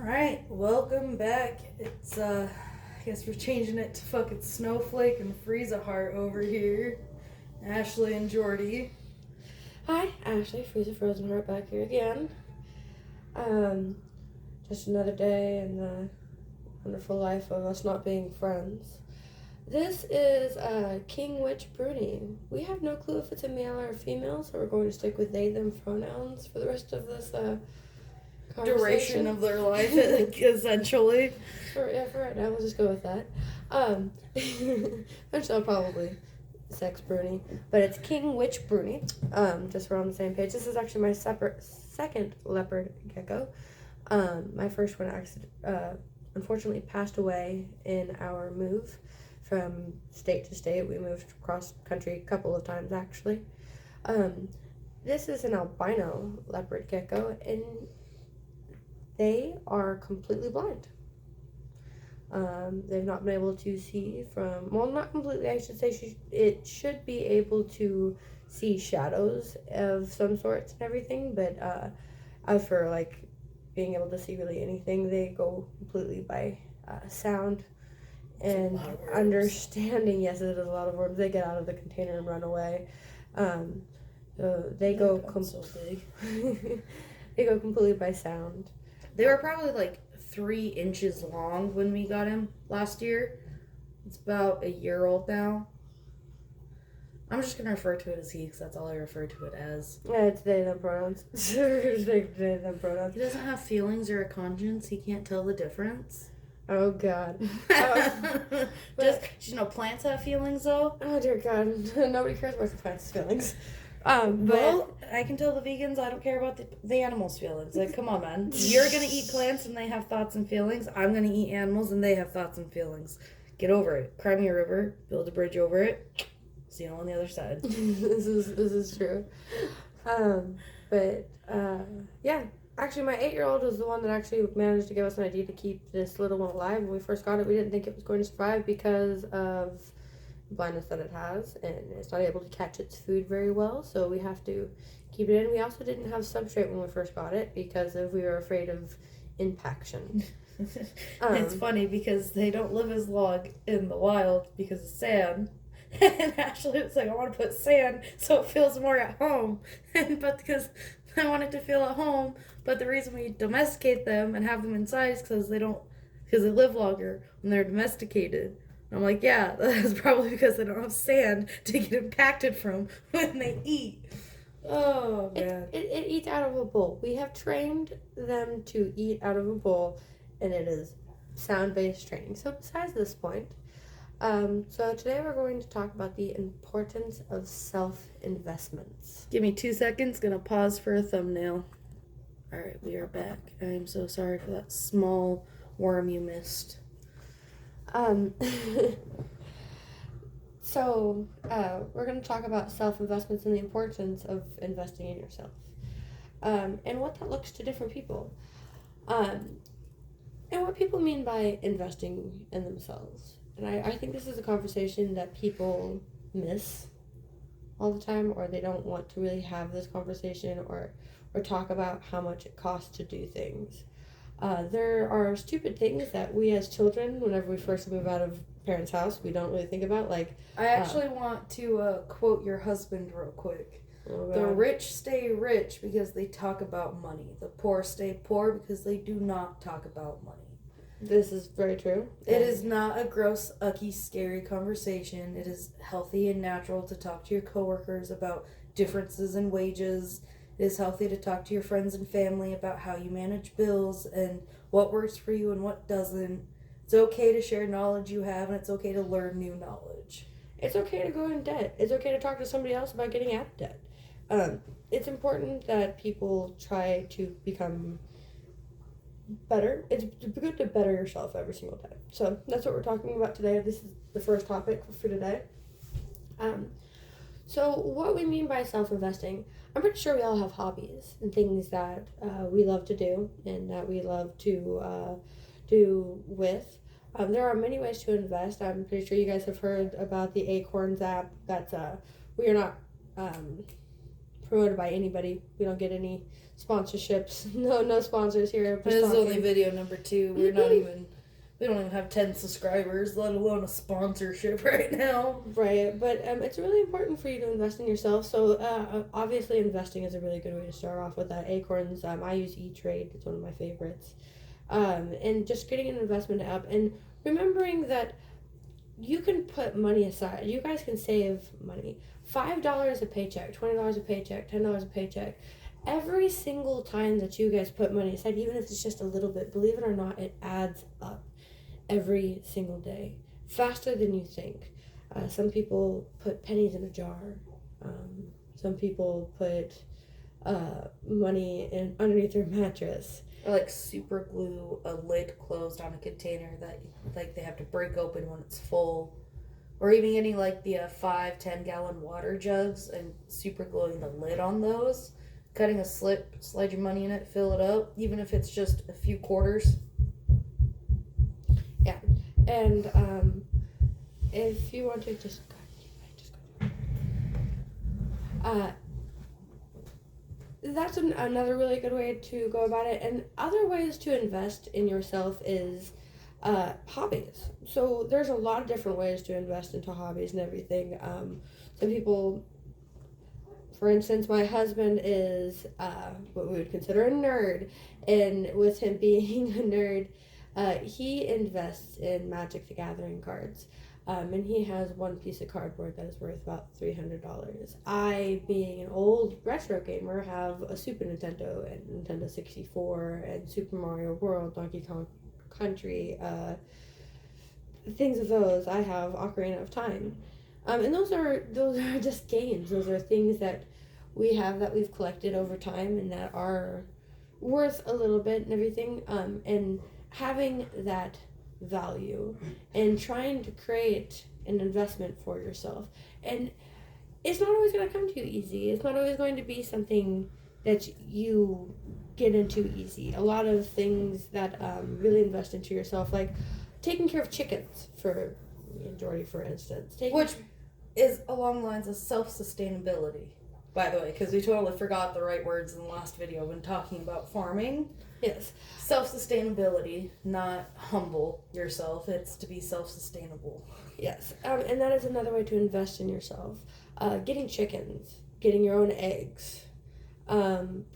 Alright, welcome back. I guess we're changing it to fucking Snowflake and Frieza Heart over here. Ashley and Jordy. Hi, Ashley, Freezer Frozen Heart back here again. Just another day in the wonderful life of us not being friends. This is King Witch Bruney. We have no clue if it's a male or a female, so we're going to stick with they, them pronouns for the rest of this Duration of their life, essentially. For right now, we'll just go with that. Which I'll probably sex Bruney, but it's King Witch Bruney. Just we're on the same page. This is actually my second leopard gecko. My first one unfortunately passed away in our move from state to state. We moved across country a couple of times actually. This is an albino leopard gecko, and they are completely blind. They've not been able to see from, well, not completely, I should say. It should be able to see shadows of some sorts and everything, but as for like being able to see really anything, they go completely by sound and understanding. Yes, it is a lot of words. They get out of the container and run away. So they go they go completely by sound. They were probably like 3 inches long when we got him last year. It's about a year old now. I'm just going to refer to it as he because that's all I refer to it as. Yeah, it's they, them pronouns. They, them pronouns. He doesn't have feelings or a conscience. He can't tell the difference. Oh, God. Plants have feelings, though. Oh, dear God. Nobody cares about the plants' feelings. Well, I can tell the vegans I don't care about the animals' feelings. Like, come on, man. You're going to eat plants and they have thoughts and feelings. I'm going to eat animals and they have thoughts and feelings. Get over it. Cry me a river. Build a bridge over it. See you on the other side. This is true. Yeah. Actually, my 8-year-old was the one that actually managed to give us an idea to keep this little one alive. When we first got it, we didn't think it was going to survive because of blindness that it has, and it's not able to catch its food very well, so we have to keep it in. We also didn't have substrate when we first got it because we were afraid of impaction. It's funny because they don't live as long in the wild because of sand. And actually it's like, I want to put sand so it feels more at home. But because I want it to feel at home, but the reason we domesticate them and have them inside is because they live longer when they're domesticated. I'm like, yeah, that's probably because they don't have sand to get impacted from when they eat. Oh, man. It eats out of a bowl. We have trained them to eat out of a bowl, and it is sound-based training. So besides this point, so today we're going to talk about the importance of self-investments. Give me 2 seconds. Gonna pause for a thumbnail. All right, we are back. I'm so sorry for that small worm you missed. So we're going to talk about self-investments and the importance of investing in yourself, and what that looks to different people, and what people mean by investing in themselves. And I think this is a conversation that people miss all the time, or they don't want to really have this conversation or talk about how much it costs to do things. There are stupid things that we as children, whenever we first move out of parents' house, we don't really think about. Like, I actually want to quote your husband real quick. The rich stay rich because they talk about money. The poor stay poor because they do not talk about money. This is very true. It is not a gross, ucky, scary conversation. It is healthy and natural to talk to your coworkers about differences in wages. It is healthy to talk to your friends and family about how you manage bills and what works for you and what doesn't. It's okay to share knowledge you have, and it's okay to learn new knowledge. It's okay to go in debt. It's okay to talk to somebody else about getting out of debt. It's important that people try to become better. It's good to better yourself every single day. So that's what we're talking about today. This is the first topic for today. So what we mean by self-investing, I'm pretty sure we all have hobbies and things that we love to do and that we love to do with. There are many ways to invest. I'm pretty sure you guys have heard about the Acorns app. That's we are not promoted by anybody. We don't get any sponsorships. No sponsors here. This is only video number 2. We don't even have 10 subscribers, let alone a sponsorship right now. Right, but it's really important for you to invest in yourself. So obviously investing is a really good way to start off with that. Acorns, I use E-Trade. It's one of my favorites. And just getting an investment app and remembering that you can put money aside. You guys can save money. $5 a paycheck, $20 a paycheck, $10 a paycheck. Every single time that you guys put money aside, even if it's just a little bit, believe it or not, it adds up every single day, faster than you think. Some people put pennies in a jar. Some people put money underneath their mattress. Or like super glue a lid closed on a container that like they have to break open when it's full. Or even getting like the 5-10 gallon water jugs and super gluing the lid on those. Cutting a slip, slide your money in it, fill it up, even if it's just a few quarters. Yeah, and if you want to just go. That's another really good way to go about it. And other ways to invest in yourself is hobbies. So there's a lot of different ways to invest into hobbies and everything. Some people, for instance, my husband is what we would consider a nerd, and with him being a nerd, he invests in Magic the Gathering cards. And he has one piece of cardboard that is worth about $300. I, being an old retro gamer, have a Super Nintendo and Nintendo 64 and Super Mario World, Donkey Kong Country, things of those. I have Ocarina of Time. And those are just games. Those are things that we have that we've collected over time and that are worth a little bit and everything. And having that value and trying to create an investment for yourself. And it's not always going to come to you easy. It's not always going to be something that you get into easy. A lot of things that really invest into yourself, like taking care of chickens, for the majority, for instance. Which is along the lines of self-sustainability, by the way, because we totally forgot the right words in the last video when talking about farming. Yes. Self-sustainability, not humble yourself. It's to be self-sustainable. Yes. And that is another way to invest in yourself. Getting chickens, getting your own eggs,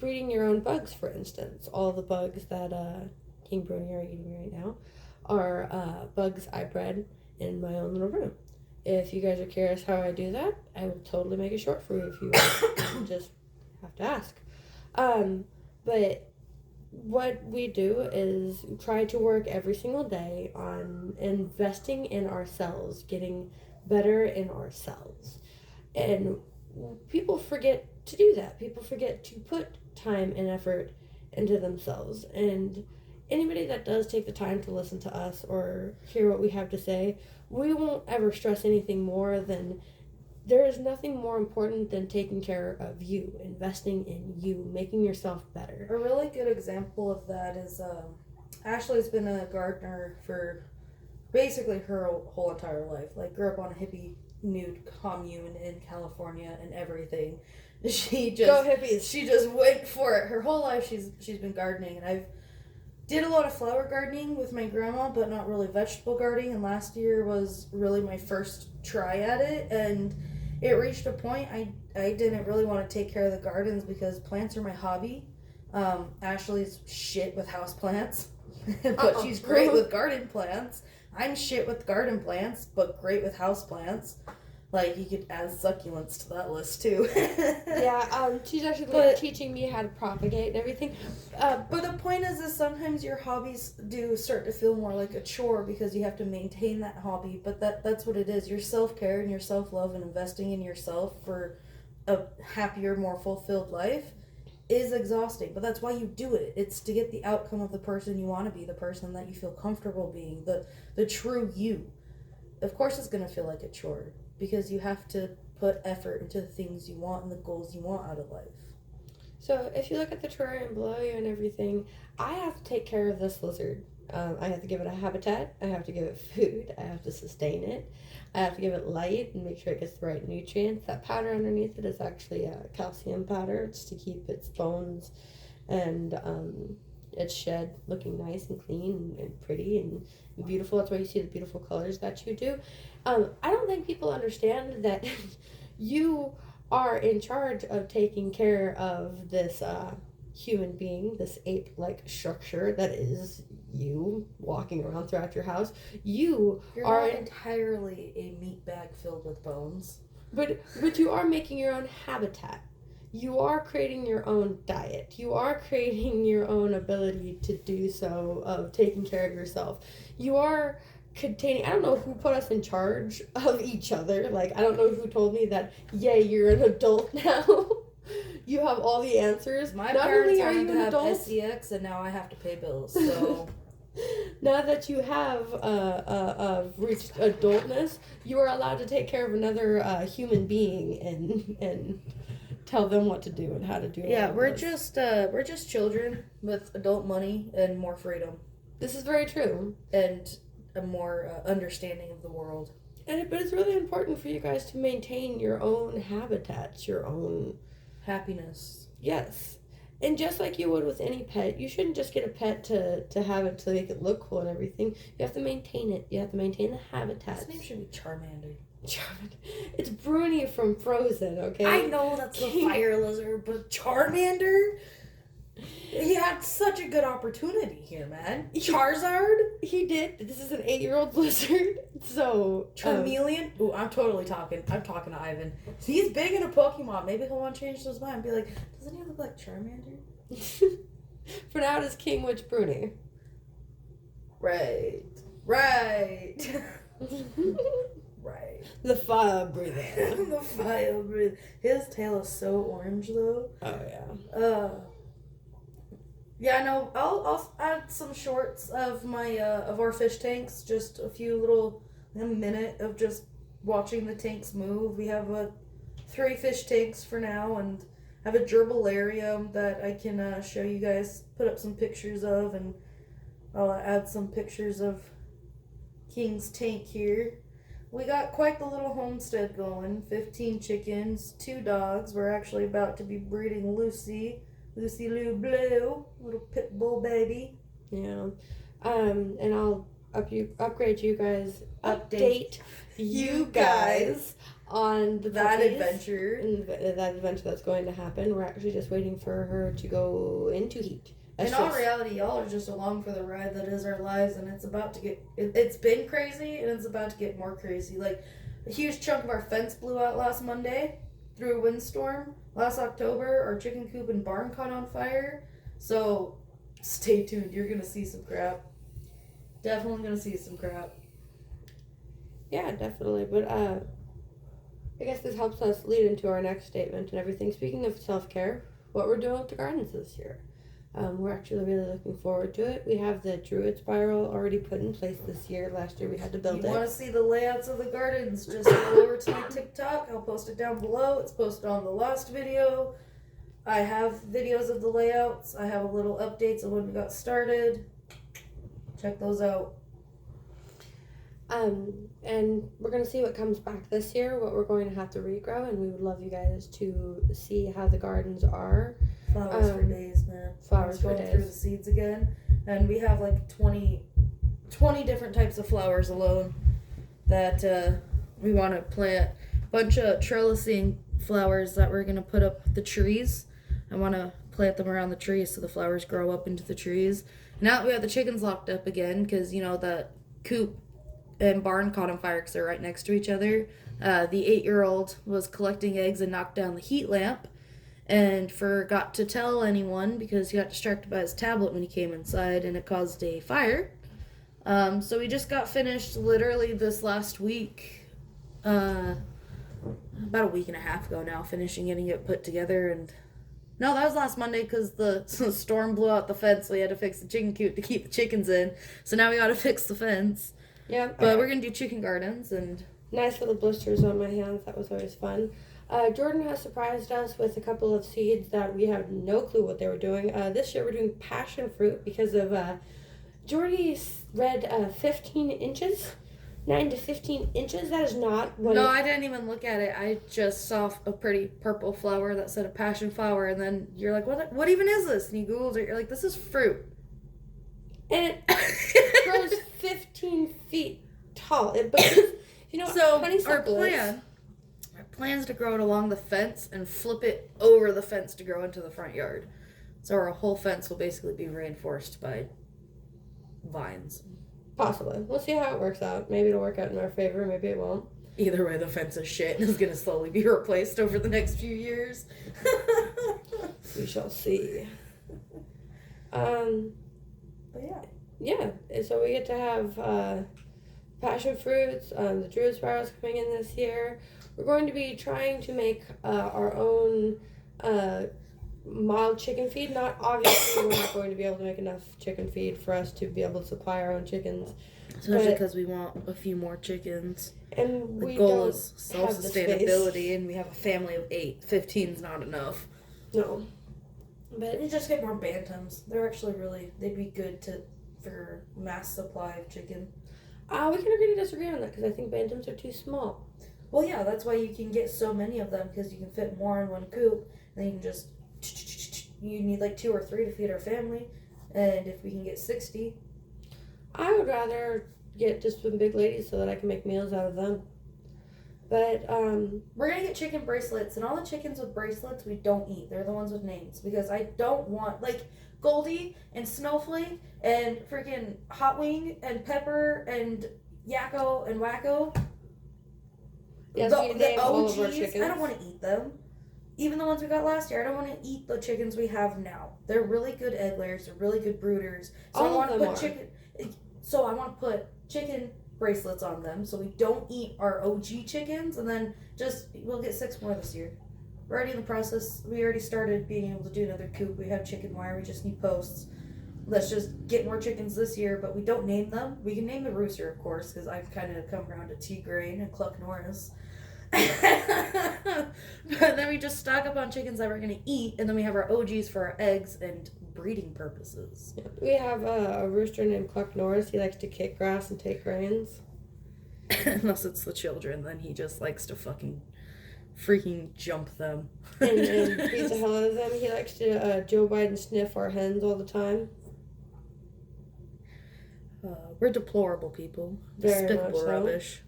breeding your own bugs, for instance. All the bugs that King Bruney are eating right now are bugs I bred in my own little room. If you guys are curious how I do that, I will totally make it short for you if you want. Just have to ask. But what we do is try to work every single day on investing in ourselves, getting better in ourselves. And people forget to do that. People forget to put time and effort into themselves. And anybody that does take the time to listen to us or hear what we have to say, we won't ever stress anything more than there is nothing more important than taking care of you, investing in you, making yourself better. A really good example of that is Ashley's been a gardener for basically her whole entire life. Like, grew up on a hippie nude commune in California and everything. She just Go hippies. She just went for it. Her whole life she's been gardening, and I've did a lot of flower gardening with my grandma, but not really vegetable gardening. And last year was really my first try at it, and it reached a point I didn't really want to take care of the gardens because plants are my hobby. Ashley's shit with house plants, but she's great with garden plants. I'm shit with garden plants, but great with house plants. Like, you could add succulents to that list, too. Yeah, she's actually teaching me how to propagate and everything. But the point is sometimes your hobbies do start to feel more like a chore because you have to maintain that hobby. But that's what it is. Your self-care and your self-love and investing in yourself for a happier, more fulfilled life is exhausting. But that's why you do it. It's to get the outcome of the person you want to be, the person that you feel comfortable being, the true you. Of course it's going to feel like a chore, because you have to put effort into the things you want and the goals you want out of life. So if you look at the terrarium below you and everything, I have to take care of this lizard. I have to give it a habitat. I have to give it food. I have to sustain it. I have to give it light and make sure it gets the right nutrients. That powder underneath it is actually a calcium powder. It's to keep its bones and its shed looking nice and clean and pretty and beautiful. That's why you see the beautiful colors that you do. I don't think people understand that you are in charge of taking care of this human being, this ape-like structure that is you walking around throughout your house. You're not entirely a meat bag filled with bones. But you are making your own habitat. You are creating your own diet. You are creating your own ability to do so, of taking care of yourself. You are containing, I don't know who put us in charge of each other. Like, I don't know who told me that, yay, you're an adult now. You have all the answers. My parents wanted to have SEX, and now I have to pay bills, so... Now that you have reached adultness, you are allowed to take care of another human being and tell them what to do and how to do it. Yeah, we're just children with adult money and more freedom. This is very true. And a more understanding of the world. But it's really important for you guys to maintain your own habitats, your own happiness. Yes. And just like you would with any pet, you shouldn't just get a pet to have it to make it look cool and everything. You have to maintain it. You have to maintain the habitats. His name should be Charmander. It's Bruney from Frozen, okay? I know that's the fire lizard, but Charmander? He had such a good opportunity here, man. Charizard? He did. This is an 8-year-old lizard, so... Chameleon? Ooh, I'm talking to Ivan. He's big into Pokemon. Maybe he'll want to change his mind and be like, doesn't he look like Charmander? For now, it is King Witch Bruney. Right. Right. The fire breather. The fire breather. His tail is so orange, though. Oh, yeah. Yeah, no, I'll add some shorts of my of our fish tanks. Just a minute of just watching the tanks move. We have 3 fish tanks for now, and I have a gerbilarium that I can show you guys. Put up some pictures of, and I'll add some pictures of King's tank here. We got quite the little homestead going. 15 chickens, 2 dogs. We're actually about to be breeding Lucy Lou Blue, little pit bull baby. Yeah. And I'll upgrade you guys, update you guys on that adventure. And that adventure that's going to happen. We're actually just waiting for her to go into heat. In all reality, y'all are just along for the ride that is our lives, and it's about to get, it's been crazy, and it's about to get more crazy. Like, a huge chunk of our fence blew out last Monday through a windstorm. Last October, our chicken coop and barn caught on fire. So, stay tuned. You're going to see some crap. Definitely going to see some crap. Yeah, definitely. But, I guess this helps us lead into our next statement and everything. Speaking of self-care, what we're doing with the gardens this year. We're actually really looking forward to it. We have the Druid Spiral already put in place this year. Last year we had to build it. You want to see the layouts of the gardens, just go over to my TikTok. I'll post it down below. It's posted on the last video. I have videos of the layouts. I have a little updates of when we got started. Check those out. And we're going to see what comes back this year, what we're going to have to regrow, and we would love you guys to see how the gardens are. Flowers for days, man. Flowers for days. Going through the seeds again. And we have like 20 different types of flowers alone that we want to plant. Bunch of trellising flowers that we're going to put up the trees. I want to plant them around the trees so the flowers grow up into the trees. Now that we have the chickens locked up again, because, you know, the coop and barn caught on fire because they're right next to each other. The 8-year-old was collecting eggs and knocked down the heat lamp and forgot to tell anyone because he got distracted by his tablet when he came inside, and it caused a fire. So we just got finished literally this last week, about a week and a half ago now, finishing getting it put together. And no, that was last Monday because the storm blew out the fence, so we had to fix the chicken coop to keep the chickens in. So now we got to fix the fence. Yeah. But we're going to do chicken gardens. And nice little blisters on my hands. That was always fun. Jordan has surprised us with a couple of seeds that we have no clue what they were doing. This year we're doing passion fruit because of Jordy read 15 inches. 9 to 15 inches? That is not what No, I didn't even look at it. I just saw a pretty purple flower that said a passion flower, and then you're like, what even is this? And you Googled it, you're like, this is fruit. And it grows 15 feet tall. But you know what? So our plan is to grow it along the fence and flip it over the fence to grow into the front yard. So our whole fence will basically be reinforced by vines. Possibly. We'll see how it works out. Maybe it'll work out in our favor. Maybe it won't. Either way, the fence is shit and is going to slowly be replaced over the next few years. We shall see. But yeah. Yeah. So we get to have passion fruits. The druid sparrows coming in this year. We're going to be trying to make our own mild chicken feed. Not obviously, we're not going to be able to make enough chicken feed for us to be able to supply our own chickens. Especially because we want a few more chickens. And the goal is self-sustainability, and we have a family of 8. 15's not enough. No. But you just get more bantams. They're actually they'd be good for mass supply of chicken. We can agree to disagree on that, because I think bantams are too small. Well, yeah, that's why you can get so many of them, because you can fit more in one coop, and then you can just... You need like 2 or 3 to feed our family, and if we can get 60... I would rather get just some big ladies so that I can make meals out of them. But, we're going to get chicken bracelets, and all the chickens with bracelets we don't eat. They're the ones with names, because I don't want, like, Goldie and Snowflake and freaking Hot Wing and Pepper and Yakko and Wacko. Yes, the OGs, I don't want to eat them. Even the ones we got last year, I don't want to eat the chickens we have now. They're really good egg layers. They're really good brooders. So I want to put chicken. So I want to put chicken bracelets on them, so we don't eat our OG chickens, and then we'll get 6 more this year. We're already in the process. We already started being able to do another coop. We have chicken wire. We just need posts. Let's just get more chickens this year, but we don't name them. We can name the rooster, of course, because I've kind of come around to T-Grain and Cluck Norris. But then we just stock up on chickens that we're going to eat, and then we have our OGs for our eggs and breeding purposes. We have a rooster named Cluck Norris. He likes to kick grass and take grains. Unless it's the children, then he just likes to freaking jump them. and beat the hell out of them. He likes to Joe Biden sniff our hens all the time. We're deplorable people. Very Despicable much so. rubbish.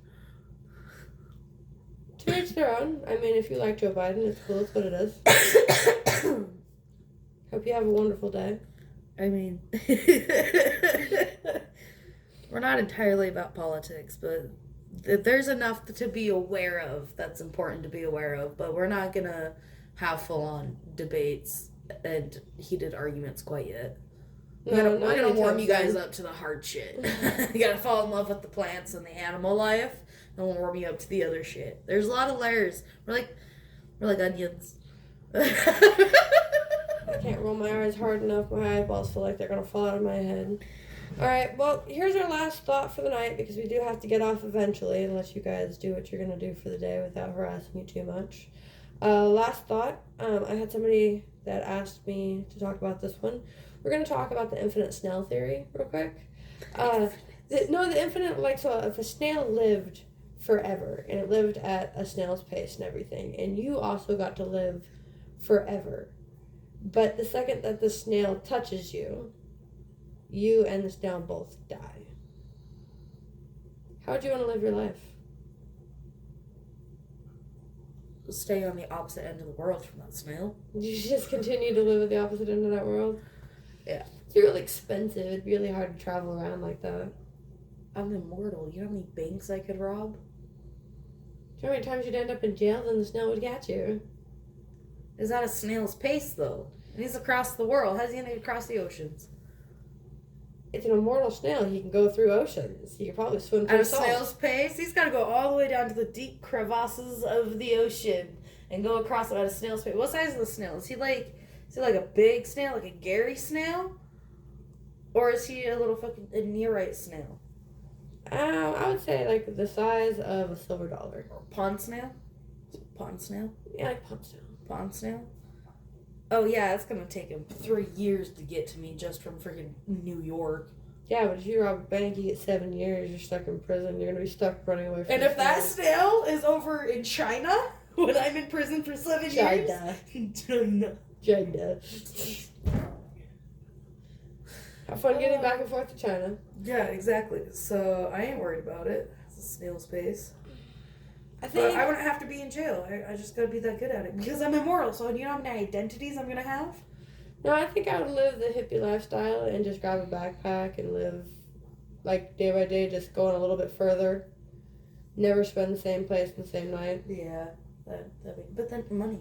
To each their own. I mean, if you like Joe Biden, it's cool. It's what it is. Hope you have a wonderful day. I mean, we're not entirely about politics, but there's enough to be aware of that's important to be aware of, but we're not going to have full-on debates and heated arguments quite yet. We're going to warm you guys up to the hard shit. You got to fall in love with the plants and the animal life, and we'll warm you up to the other shit. There's a lot of layers. We're like onions. I can't roll my eyes hard enough. My eyeballs feel like they're going to fall out of my head. Alright, well, here's our last thought for the night, because we do have to get off eventually, unless you guys do what you're going to do for the day without harassing you too much. Last thought, I had somebody that asked me to talk about this one. We're going to talk about the infinite snail theory real quick. The infinite, like, so if a snail lived forever, and it lived at a snail's pace and everything, and you also got to live forever, but the second that the snail touches you, you and the snail both die. How would you want to live your life? Stay on the opposite end of the world from that snail. You just continue to live at the opposite end of that world? Yeah. It's really expensive. It'd be really hard to travel around like that. I'm immortal. You know how many banks I could rob? Do you know how many times you'd end up in jail, then the snail would catch you? Is that a snail's pace, though? He's across the world. How's he going to get across the oceans? It's an immortal snail. He can go through oceans. He could probably swim through at a snail's pace? He's got to go all the way down to the deep crevasses of the ocean and go across it at a snail's pace. What size is the snail? Is he like a big snail, like a Gary snail? Or is he a little fucking nearite snail? I would say like the size of a silver dollar. Or pond snail? Pond snail? Yeah, like pond snail. Pond snail? Oh yeah, it's gonna take him 3 years to get to me just from freaking New York. Yeah, but if you rob a bank, you get 7 years. You're stuck in prison. You're gonna be stuck running away from. And if that sale is over in China, when I'm in prison for 7 years, China. Have fun getting back and forth to China. Yeah, exactly. So I ain't worried about it. It's a snail's pace. But I wouldn't have to be in jail. I just gotta be that good at it because I'm immortal. So you know how many identities I'm gonna have? No, I think I would live the hippie lifestyle and just grab a backpack and live like day by day, just going a little bit further. Never spend the same place in the same night. Yeah, but then money.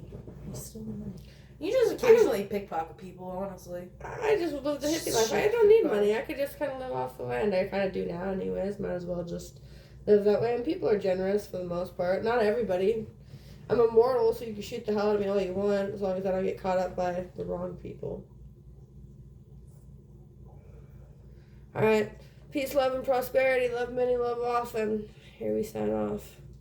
You still need money. You just occasionally pickpocket people, honestly. I just would live the hippie life. I don't need money. I could just kind of live off the land. I kind of do now, anyways. Might as well just live that way. And people are generous for the most part. Not everybody. I'm immortal, so you can shoot the hell out of me all you want, as long as I don't get caught up by the wrong people. Alright. Peace, love, and prosperity. Love many, love often. Here we sign off.